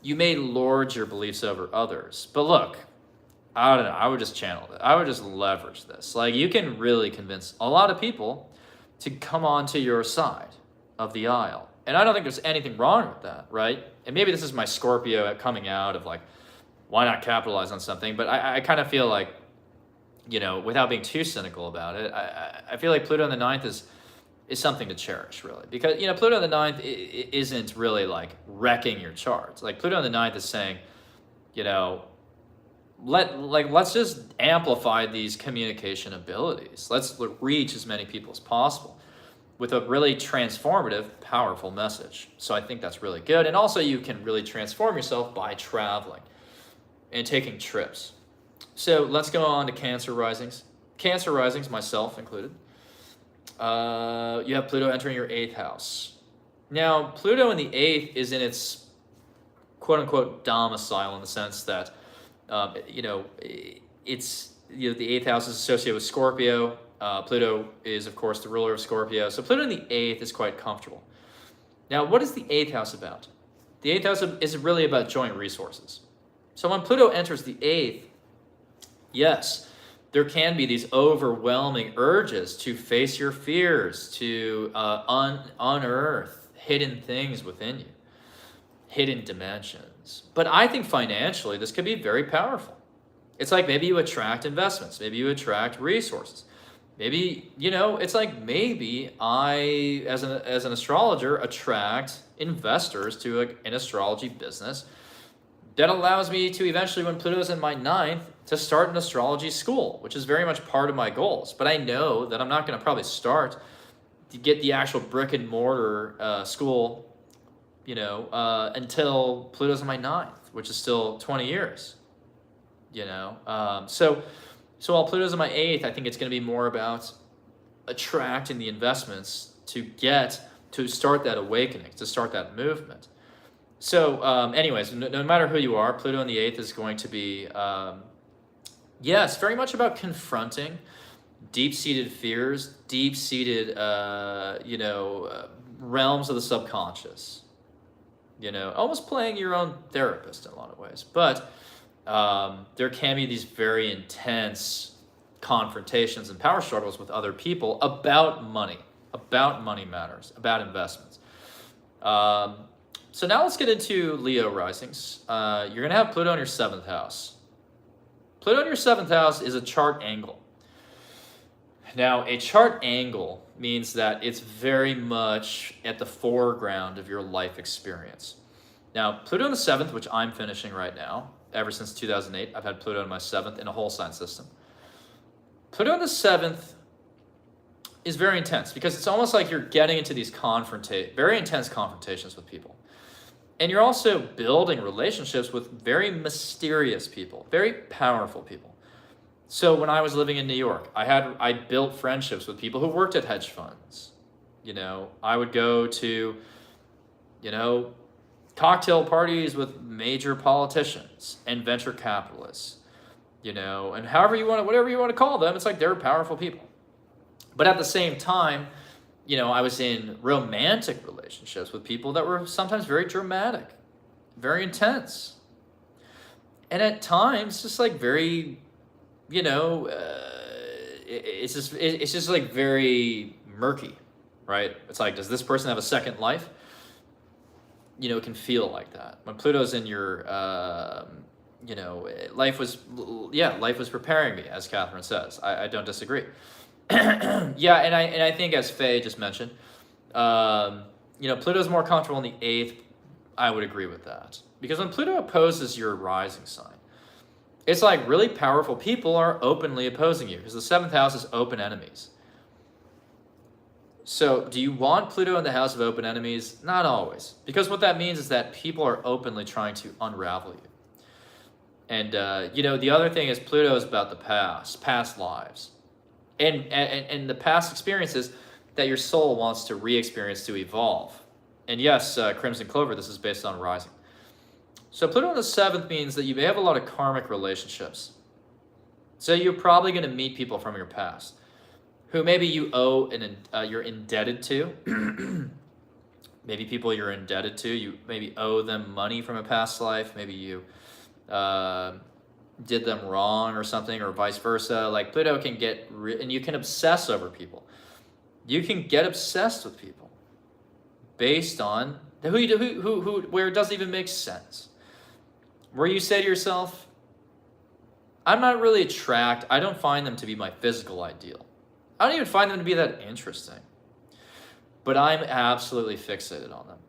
you may lord your beliefs over others. But look, I don't know. I would just channel it. I would just leverage this. Like, you can really convince a lot of people to come onto your side of the aisle. And I don't think there's anything wrong with that, right? And maybe this is my Scorpio coming out of like, why not capitalize on something? But I kind of feel like, without being too cynical about it, I feel like Pluto in the 9th is something to cherish, really. Because, Pluto in the 9th isn't really like wrecking your charts. Like, Pluto in the 9th is saying, let's just amplify these communication abilities. Let's reach as many people as possible with a really transformative, powerful message. So I think that's really good. And also, you can really transform yourself by traveling and taking trips. So let's go on to Cancer risings. Cancer risings, myself included. You have Pluto entering your 8th house. Now, Pluto in the 8th is in its quote-unquote domicile, in the sense that it's the 8th house is associated with Scorpio. Pluto is, of course, the ruler of Scorpio. So Pluto in the 8th is quite comfortable. Now, what is the 8th house about? The 8th house is really about joint resources. So when Pluto enters the 8th, yes, there can be these overwhelming urges to face your fears, to unearth hidden things within you, hidden dimensions. But I think financially, this could be very powerful. It's like maybe you attract investments, maybe you attract resources. Maybe, it's like maybe I, as an astrologer, attract investors to an astrology business that allows me to eventually, when Pluto's in my 9th, to start an astrology school, which is very much part of my goals. But I know that I'm not going to probably start to get the actual brick and mortar school, until Pluto's in my 9th, which is still 20 years, So while Pluto's in my 8th, I think it's going to be more about attracting the investments to start that awakening, to start that movement. So anyways, no matter who you are, Pluto in the 8th is going to be, yes, very much about confronting deep-seated fears, deep-seated, realms of the subconscious. Almost playing your own therapist in a lot of ways. But there can be these very intense confrontations and power struggles with other people about money matters, about investments. So now let's get into Leo risings. You're going to have Pluto in your 7th house. Pluto in your 7th house is a chart angle. Now, a chart angle means that it's very much at the foreground of your life experience. Now, Pluto in the 7th, which I'm finishing right now, ever since 2008, I've had Pluto in my 7th in a whole sign system. Pluto in the 7th is very intense because it's almost like you're getting into these very intense confrontations with people. And you're also building relationships with very mysterious people, very powerful people. So when I was living in New York, I built friendships with people who worked at hedge funds. I would go to, cocktail parties with major politicians and venture capitalists, and whatever you want to call them, it's like they're powerful people. But at the same time, I was in romantic relationships with people that were sometimes very dramatic, very intense. And at times, just like very, it's just like very murky, right? It's like, does this person have a second life? It can feel like that. When Pluto's in your life was preparing me, as Catherine says. I don't disagree. Yeah, and I think, as Faye just mentioned, Pluto's more comfortable in the eighth. I would agree with that, because when Pluto opposes your rising sign, it's like really powerful people are openly opposing you, because the seventh house is open enemies. So do you want Pluto in the house of open enemies? Not always, because what that means is that people are openly trying to unravel you. And the other thing is, Pluto is about the past lives, and the past experiences that your soul wants to re-experience, to evolve. And yes, Crimson Clover, this is based on rising. So Pluto in the seventh means that you may have a lot of karmic relationships. So you're probably going to meet people from your past who maybe you owe and you're indebted to. Maybe people you're indebted to, you maybe owe them money from a past life. Maybe you did them wrong or something, or vice versa. Like, Pluto can get, and you can obsess over people. You can get obsessed with people based on where it doesn't even make sense. Where you say to yourself, I'm not really attracted, I don't find them to be my physical ideal. I don't even find them to be that interesting. But I'm absolutely fixated on them.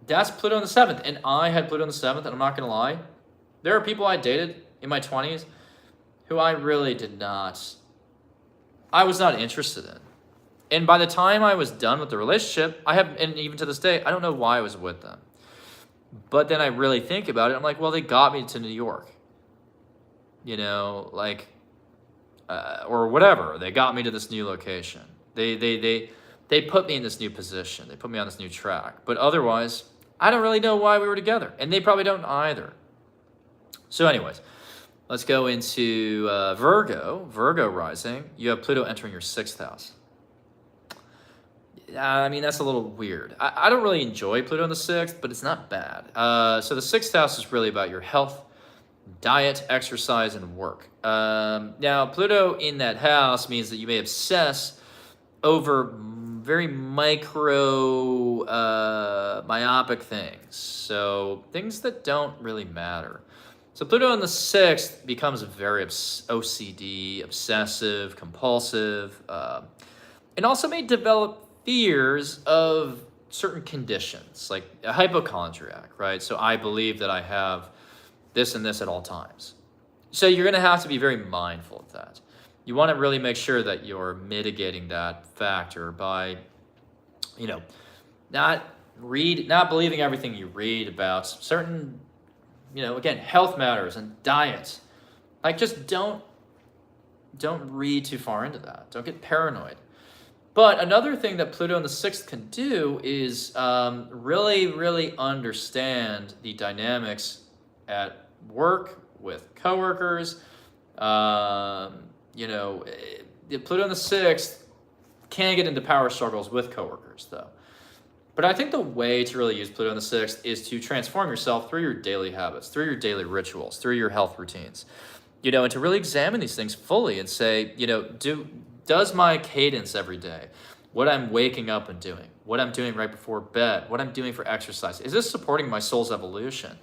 That's Pluto in the seventh. And I had Pluto in the seventh, and I'm not going to lie. There are people I dated in my 20s who I really I was not interested in. And by the time I was done with the relationship, and even to this day, I don't know why I was with them. But then I really think about it. I'm like, well, they got me to New York. Or whatever. They got me to this new location. They put me in this new position. They put me on this new track. But otherwise, I don't really know why we were together. And they probably don't either. So anyways, let's go into Virgo. Virgo rising. You have Pluto entering your sixth house. I mean, that's a little weird. I don't really enjoy Pluto in the sixth, but it's not bad. So the sixth house is really about your health, diet, exercise, and work. Now, Pluto in that house means that you may obsess over very micro, myopic things. So things that don't really matter. So Pluto in the sixth becomes very OCD, obsessive, compulsive, and also may develop fears of certain conditions, like a hypochondriac, right? So I believe that I have this and this at all times. So you're going to have to be very mindful of that. You want to really make sure that you're mitigating that factor by, not believing everything you read about certain, again, health matters and diet. Like, just don't read too far into that. Don't get paranoid. But another thing that Pluto in the sixth can do is really, really understand the dynamics at work with coworkers. Pluto in the sixth can get into power struggles with coworkers, though. But I think the way to really use Pluto in the sixth is to transform yourself through your daily habits, through your daily rituals, through your health routines, and to really examine these things fully and say, does my cadence every day, what I'm waking up and doing, what I'm doing right before bed, what I'm doing for exercise, is this supporting my soul's evolution?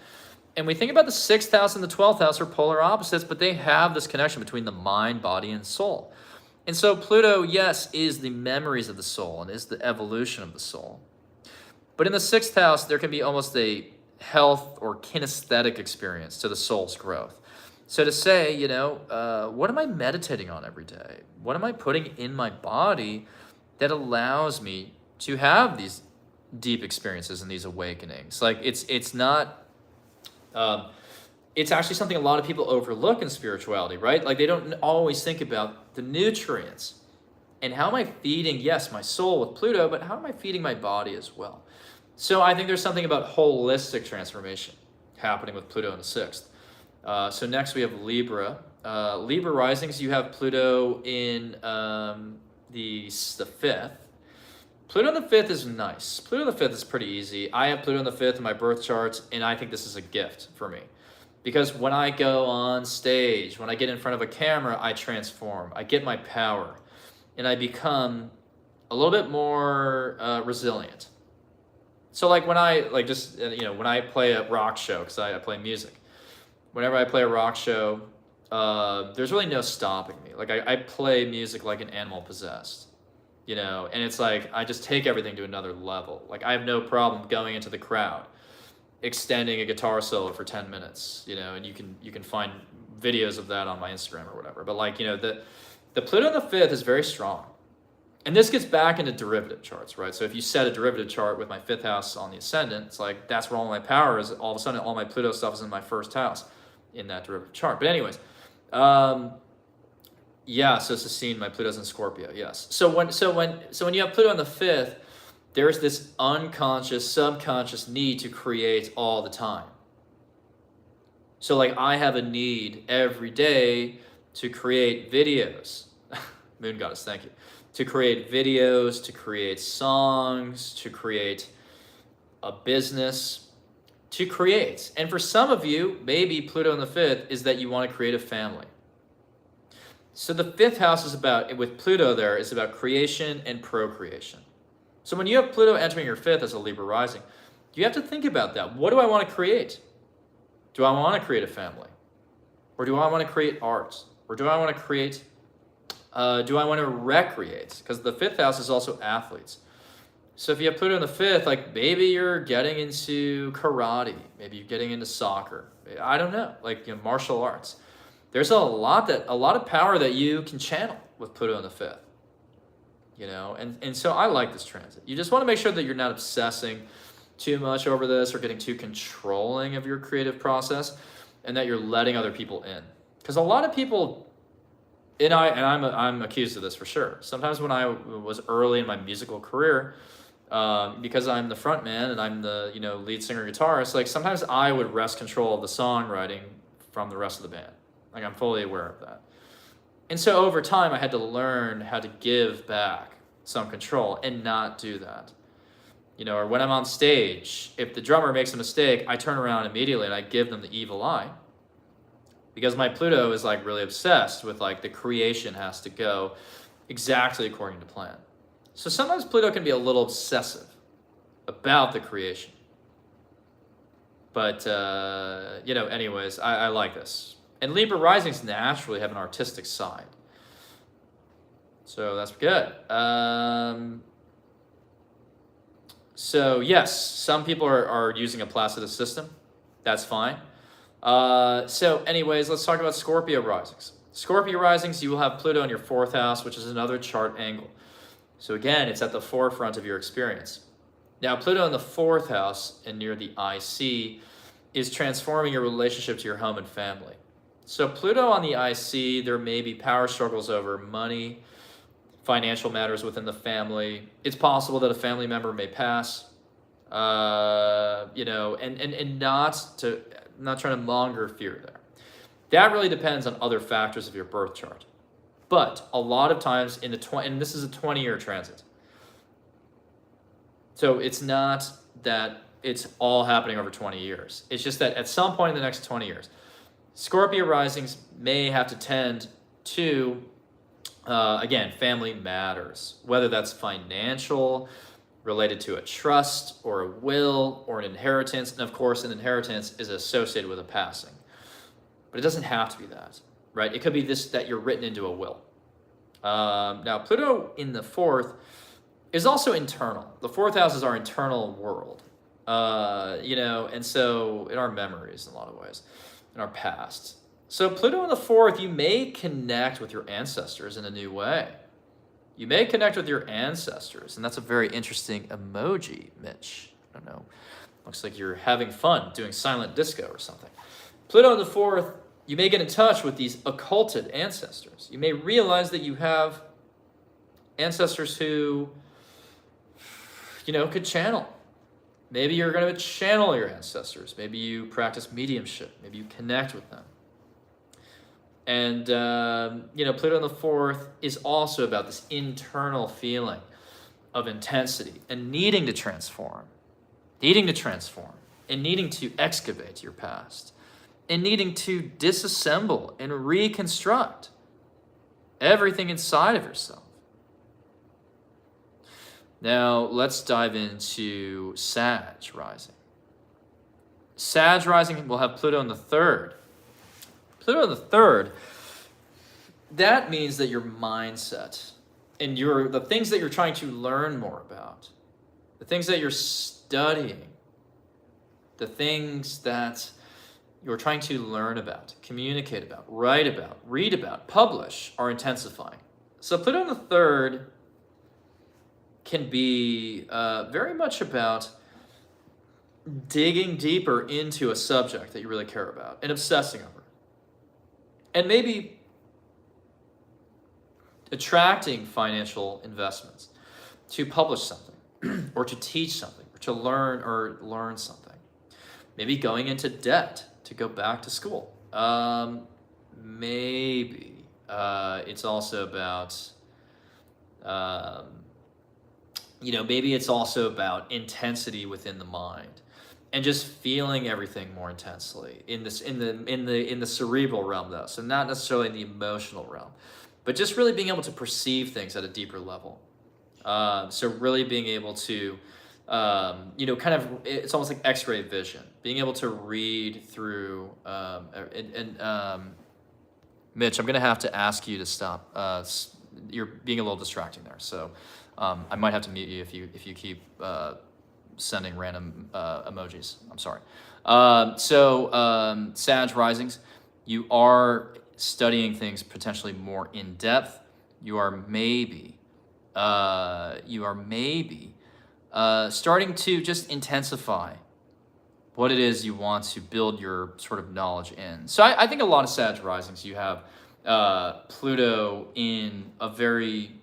And we think about the sixth house and the 12th house are polar opposites, but they have this connection between the mind, body, and soul. And so Pluto, yes, is the memories of the soul and is the evolution of the soul. But in the sixth house, there can be almost a health or kinesthetic experience to the soul's growth. So to say, what am I meditating on every day? What am I putting in my body that allows me to have these deep experiences and these awakenings? Like, it's not, it's actually something a lot of people overlook in spirituality, right? Like, they don't always think about the nutrients and how am I feeding, yes, my soul with Pluto, but how am I feeding my body as well? So I think there's something about holistic transformation happening with Pluto in the sixth. So next we have Libra. Libra risings, you have Pluto in the fifth. Pluto in the fifth is nice. Pluto in the fifth is pretty easy. I have Pluto in the fifth in my birth charts, and I think this is a gift for me. Because when I go on stage, when I get in front of a camera, I transform. I get my power, and I become a little bit more resilient. So like when I when I play a rock show, because I play music, whenever I play a rock show, there's really no stopping me. Like I play music like an animal possessed, you know, and it's like I just take everything to another level. Like I have no problem going into the crowd, extending a guitar solo for 10 minutes, you know, and you can find videos of that on my Instagram or whatever. But like, you know, the Pluto in the fifth is very strong. And this gets back into derivative charts, right? So if you set a derivative chart with my fifth house on the ascendant, it's like that's where all my power is. All of a sudden, all my Pluto stuff is in my first house in that derivative chart. But anyways, yeah, so it's a scene, my Pluto's in Scorpio, yes. So when you have Pluto in the fifth, there's this unconscious, subconscious need to create all the time. So like I have a need every day to create videos. Moon goddess, thank you. To create videos, to create songs, to create a business, to create. And for some of you, maybe Pluto in the fifth is that you want to create a family. So the fifth house is about, with Pluto there, is about creation and procreation. So when you have Pluto entering your fifth as a Libra rising, you have to think about that. What do I want to create? Do I want to create a family? Or do I want to create art? Or do I want to create, do I want to recreate? Because the fifth house is also athletes. So if you have Pluto in the fifth, like maybe you're getting into karate, maybe you're getting into soccer. I don't know, like, you know, martial arts. There's a lot of power that you can channel with Pluto in the fifth. You know, and so I like this transit. You just want to make sure that you're not obsessing too much over this or getting too controlling of your creative process, and that you're letting other people in. Because a lot of people, I'm accused of this for sure. Sometimes when I was early in my musical career, because I'm the front man and I'm the, you know, lead singer guitarist, like sometimes I would wrest control of the songwriting from the rest of the band. Like I'm fully aware of that. And so over time I had to learn how to give back some control and not do that. You know, or when I'm on stage, if the drummer makes a mistake, I turn around immediately and I give them the evil eye. Because my Pluto is like really obsessed with like the creation has to go exactly according to plan. So sometimes Pluto can be a little obsessive about the creation. But, you know, anyways, I like this. And Libra risings naturally have an artistic side. So that's good. So yes, some people are using a Placidus system. That's fine. So anyways, let's talk about Scorpio risings. Scorpio risings, you will have Pluto in your fourth house, which is another chart angle. So again, it's at the forefront of your experience. Now, Pluto in the fourth house and near the IC is transforming your relationship to your home and family. So Pluto on the IC, there may be power struggles over money, financial matters within the family. It's possible that a family member may pass, you know, and not trying to monger fear there. That really depends on other factors of your birth chart. But a lot of times and this is a 20-year transit. So it's not that it's all happening over 20 years. It's just that at some point in the next 20 years, Scorpio risings may have to tend to, again, family matters, whether that's financial, related to a trust or a will or an inheritance. And of course, an inheritance is associated with a passing. But it doesn't have to be that, right? It could be this, that you're written into a will. Now, Pluto in the fourth is also internal. The fourth house is our internal world, you know, and so in our memories in a lot of ways, in our past. So Pluto in the fourth, you may connect with your ancestors in a new way. You may connect with your ancestors, and that's a very interesting emoji, Mitch. I don't know. Looks like you're having fun doing silent disco or something. Pluto in the fourth, you may get in touch with these occulted ancestors. You may realize that you have ancestors who, you know, could channel. Maybe you're going to channel your ancestors. Maybe you practice mediumship. Maybe you connect with them. And, you know, Pluto in the fourth is also about this internal feeling of intensity and needing to transform, and needing to excavate your past, and needing to disassemble and reconstruct everything inside of yourself. Now, let's dive into Sag rising. Sag rising will have Pluto in the third. Pluto in the third, that means that your mindset and the things that you're trying to learn more about, the things that you're studying, the things that you're trying to learn about, communicate about, write about, read about, publish are intensifying. So Pluto in the third can be very much about digging deeper into a subject that you really care about and obsessing over it. And maybe attracting financial investments to publish something or to teach something or to learn something. Maybe going into debt to go back to school. Maybe it's also about, maybe it's also about intensity within the mind and just feeling everything more intensely in the cerebral realm, though. So not necessarily in the emotional realm, but just really being able to perceive things at a deeper level. So really being able to, it's almost like X-ray vision, being able to read through, Mitch, I'm going to have to ask you to stop. You're being a little distracting there. So I might have to mute you if you keep sending random emojis. I'm sorry. Sag risings, you are studying things potentially more in depth. You are maybe starting to just intensify what it is you want to build your sort of knowledge in. So I think a lot of Sag risings, you have Pluto in a very,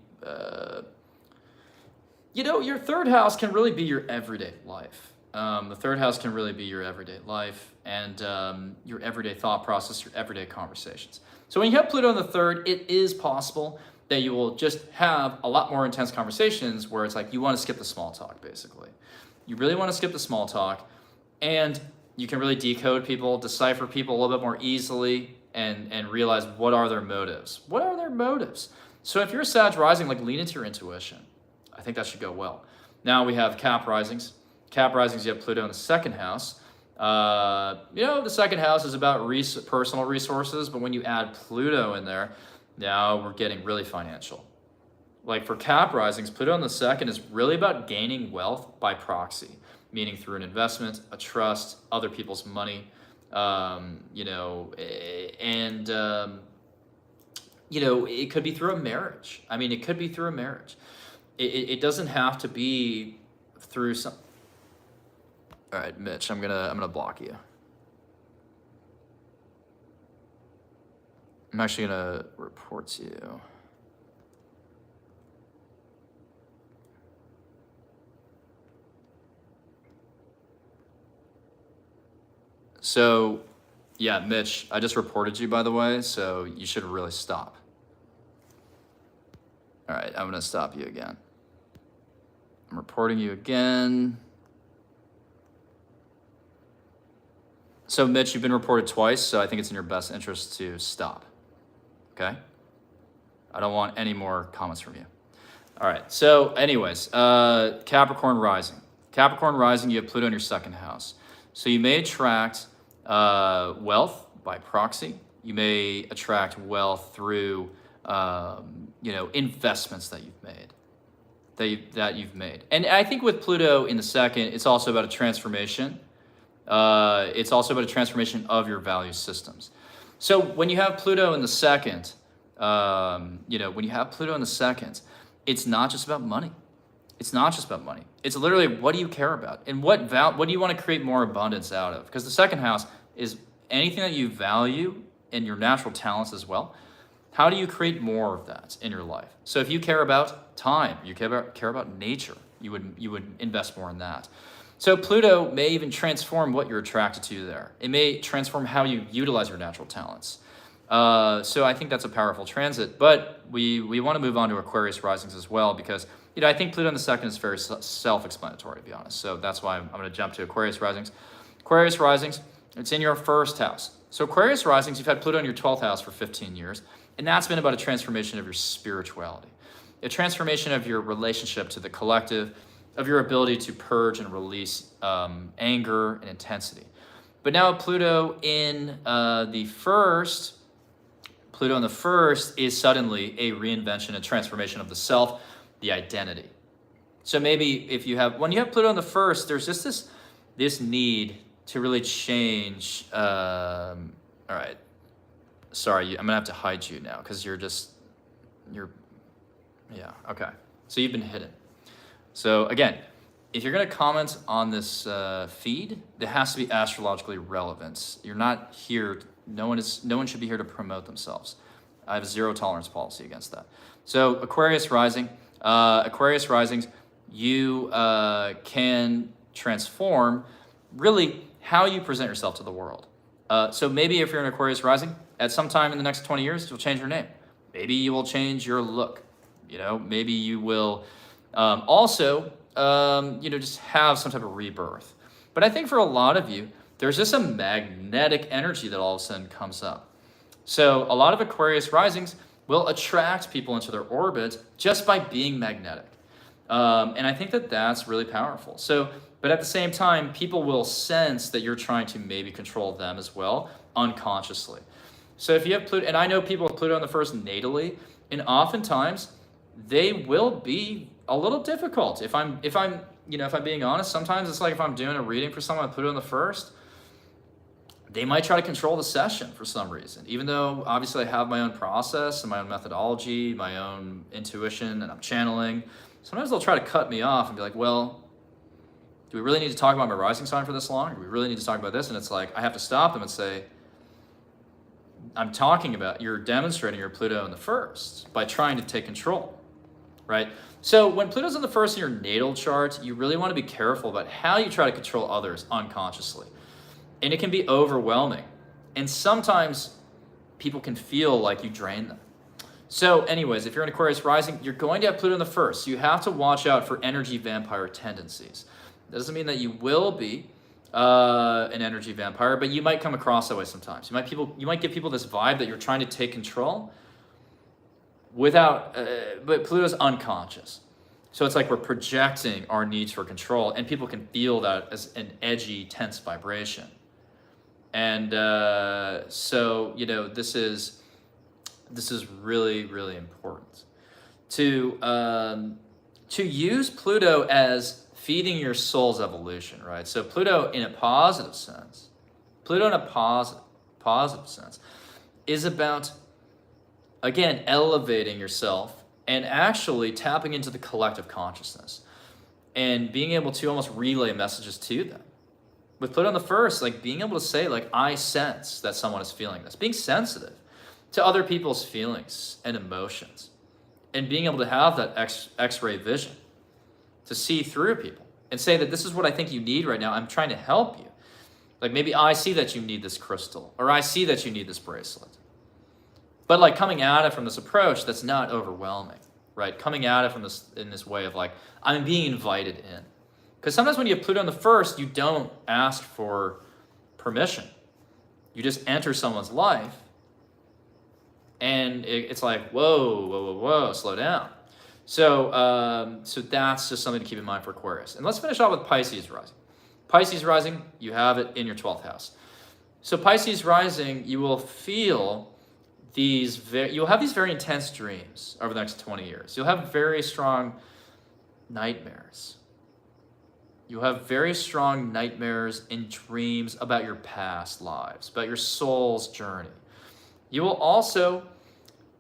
your third house can really be your everyday life. The third house can really be your everyday life and your everyday thought process, your everyday conversations. So when you have Pluto in the third, it is possible that you will just have a lot more intense conversations where it's like you want to skip the small talk, basically. You really want to skip the small talk, and you can really decode people, decipher people a little bit more easily, and realize what are their motives. What are their motives? So if you're a Sag rising, lean into your intuition. I think that should go well. Now we have Cap risings. Cap risings, you have Pluto in the second house. The second house is about personal resources, but when you add Pluto in there, now we're getting really financial. Like for Cap risings, Pluto in the second is really about gaining wealth by proxy, meaning through an investment, a trust, other people's money, it could be through a marriage. It could be through a marriage. It doesn't have to be through some. All right, Mitch, I'm gonna block you. I'm actually gonna report to you. So, yeah, Mitch, I just reported you, by the way, so you should really stop. All right, I'm gonna stop you again. I'm reporting you again. So, Mitch, you've been reported twice, so I think it's in your best interest to stop, okay? I don't want any more comments from you. All right, so anyways, Capricorn rising. Capricorn rising, you have Pluto in your second house. So you may attract wealth by proxy. You may attract wealth through, investments that you've made. And I think with Pluto in the second, it's also about a transformation. It's also about a transformation of your value systems. So when you have Pluto in the second, it's not just about money. It's not just about money. It's literally, what do you care about? And what do you want to create more abundance out of? Because the second house is anything that you value and your natural talents as well. How do you create more of that in your life? So if you care about time, you care about nature, you would invest more in that. So Pluto may even transform what you're attracted to there. It may transform how you utilize your natural talents. So I think that's a powerful transit, but we want to move on to Aquarius risings as well, because I think Pluto in the second is very self-explanatory, to be honest. So that's why I'm going to jump to Aquarius risings. Aquarius risings, it's in your first house. So Aquarius risings, you've had Pluto in your 12th house for 15 years, and that's been about a transformation of your spirituality, a transformation of your relationship to the collective, of your ability to purge and release anger and intensity. But now Pluto in the first, Pluto in the first is suddenly a reinvention, a transformation of the self, the identity. So maybe if you have, when you have Pluto in the first, there's just this need to really change. All right, sorry, I'm gonna have to hide you now because you're, yeah, okay. So you've been hidden. So again, if you're gonna comment on this feed, it has to be astrologically relevant. You're not here, no one should be here to promote themselves. I have a zero tolerance policy against that. So Aquarius rising, Aquarius risings, you can transform really how you present yourself to the world. So maybe if you're an Aquarius rising, at some time in the next 20 years, you'll change your name. Maybe you will change your look. You know, maybe you will also, just have some type of rebirth. But I think for a lot of you, there's just a magnetic energy that all of a sudden comes up. So a lot of Aquarius risings will attract people into their orbit just by being magnetic. And I think that that's really powerful. So, but at the same time, people will sense that you're trying to maybe control them as well, unconsciously. So if you have Pluto, and I know people with Pluto in the first natally, and oftentimes they will be a little difficult. If I'm being honest, sometimes it's like if I'm doing a reading for someone with Pluto in the first, they might try to control the session for some reason, even though obviously I have my own process and my own methodology, my own intuition, and I'm channeling. Sometimes they'll try to cut me off and be like, well, do we really need to talk about my rising sign for this long? Do we really need to talk about this? And it's like, I have to stop them and say, I'm talking about, you're demonstrating your Pluto in the first by trying to take control, right? So when Pluto's in the first in your natal chart, you really want to be careful about how you try to control others unconsciously. And it can be overwhelming. And sometimes people can feel like you drain them. So anyways, if you're an Aquarius rising, you're going to have Pluto in the first. So you have to watch out for energy vampire tendencies. That doesn't mean that you will be an energy vampire, but you might come across that way sometimes. You might give people this vibe that you're trying to take control without, but Pluto's unconscious. So it's like we're projecting our needs for control, and people can feel that as an edgy, tense vibration. And so, this is really, really important to use Pluto as feeding your soul's evolution, right? So Pluto in a positive sense, is about, again, elevating yourself and actually tapping into the collective consciousness and being able to almost relay messages to them. With Pluto in the first, like being able to say, like, I sense that someone is feeling this, being sensitive to other people's feelings and emotions, and being able to have that X-ray vision to see through people and say that this is what I think you need right now. I'm trying to help you. Like maybe I see that you need this crystal, or I see that you need this bracelet. But like coming at it from this approach that's not overwhelming, right? Coming at it from in this way of like, I'm being invited in. Because sometimes when you have Pluto in the first, you don't ask for permission. You just enter someone's life, and it's like, whoa, slow down. So that's just something to keep in mind for Aquarius. And let's finish off with Pisces rising. Pisces rising, you have it in your 12th house. So Pisces rising, you will feel you'll have these very intense dreams over the next 20 years. You'll have very strong nightmares. You'll have very strong nightmares and dreams about your past lives, about your soul's journey. You will also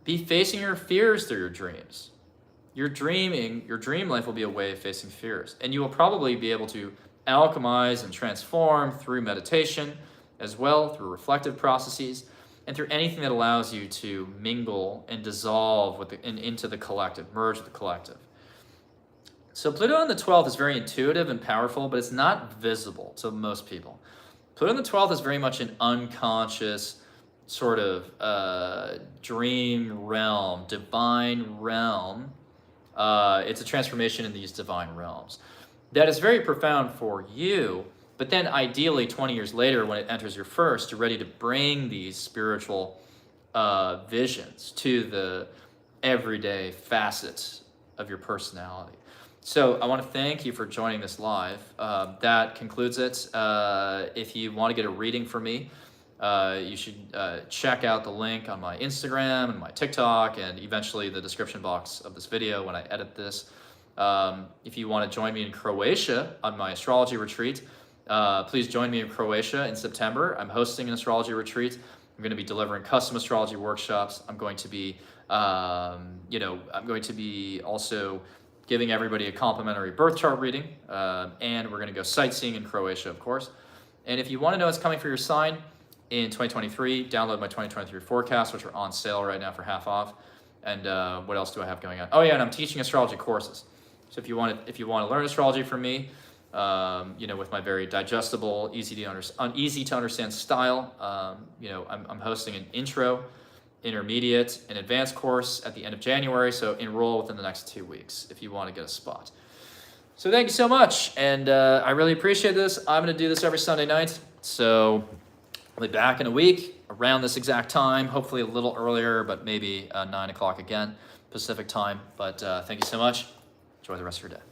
be facing your fears through your dreams. Your dream life will be a way of facing fears. And you will probably be able to alchemize and transform through meditation, as well through reflective processes, and through anything that allows you to mingle and dissolve into the collective, merge with the collective. So Pluto in the 12th is very intuitive and powerful, but it's not visible to most people. Pluto in the 12th is very much an unconscious sort of dream realm, divine realm. It's a transformation in these divine realms. That is very profound for you, but then ideally 20 years later when it enters your first, you're ready to bring these spiritual visions to the everyday facets of your personality. So I want to thank you for joining this live. That concludes it. If you want to get a reading from me, you should check out the link on my Instagram and my TikTok, and eventually the description box of this video when I edit this. If you want to join me in Croatia on my astrology retreat, please join me in Croatia in September. I'm hosting an astrology retreat. I'm going to be delivering custom astrology workshops. I'm going to be, I'm going to be also giving everybody a complimentary birth chart reading, and we're going to go sightseeing in Croatia, of course. And if you want to know what's coming for your sign in 2023, download my 2023 forecasts, which are on sale right now for half off. And what else do I have going on? Oh yeah, and I'm teaching astrology courses. So if you want to learn astrology from me, with my very digestible, easy to understand style, I'm hosting an intro, intermediate, and advanced course at the end of January. So enroll within the next 2 weeks if you want to get a spot. So thank you so much, and I really appreciate this. I'm going to do this every Sunday night. So I'll be back in a week around this exact time, hopefully a little earlier, but maybe 9 o'clock again, Pacific time. But thank you so much. Enjoy the rest of your day.